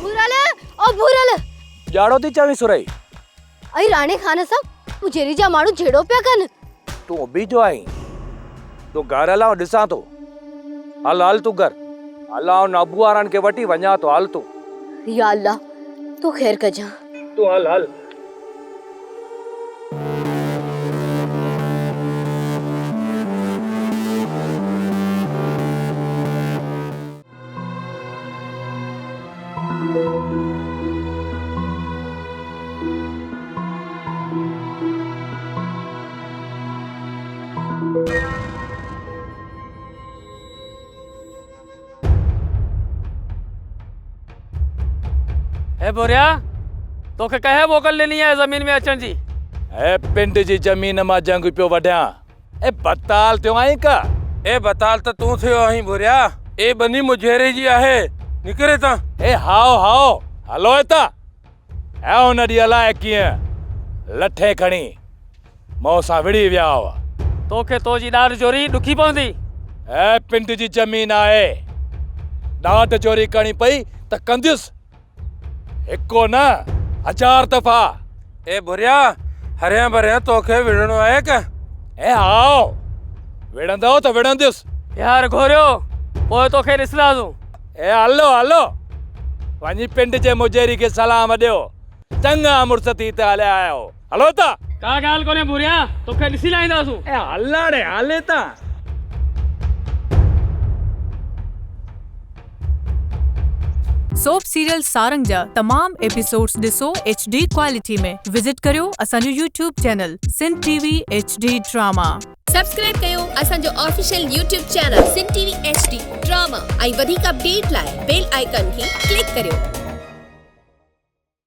भूरल ओ भूरल जाड़ो थी चवी सुरई आई राणे खान साहब मुजेरी जा माण्हू झेड़ो पिया कन। तू बि जो आई तो घर हलाओ ॾिसां तो हल हल तू घर हलाओ नबू वारनि खे वठी वञा तो हल तू या अल्लाह तू खैर कजा। तू हल हल ए बोरिया तोखे कहे मोकल लेनी है जमीन में अचण जी। ए पिंड जी जमीन मां जंग पियो वढियां ए बताल थियो आई का ए बताल त तू थियो आहीं बुरिया ए बनी मुझेरे जी आहे निकरे ता ए हाओ हाओ हलो एता ए उन ॾींहुं अलाए कीअं लठे खणी मौ सां विड़ी विया हुआ तोखे तो जी ॾाढ चोरी ॾुखी पवंदी। ए पिंड जी जमीन आहे ॾाढ चोरी करणी पई त कंदुसि हिको न 1000 दफ़ा। ए बुरिया हरिया भरिया तोखे विड़णो आहे का ए हाओ विड़ंदो त विड़ंदुसि यार घोरियो पोइ तोखे ॾिसंदासूं। ए हलो हलो वञी पिंड जे मुजेरी खे सलाम ॾियो चङा मुड़ुस थी त हलिया आहियो हलो ता का ॻाल्हि कोन्हे बुरिया तोखे ॾिसी लाहींदासूं। ए हलाड़े हले ता सोप सीरियल सारंग जा तमाम एपिसोड्स ॾिसो HD क्वालिटी में विजिट करियो असांजो YouTube channel Sindh TV HD drama. Subscribe कयो असांजो official YouTube channel Sindh TV HD drama ऐं वधीक अपडेट लाइ बेल आइकन खे क्लिक करियो।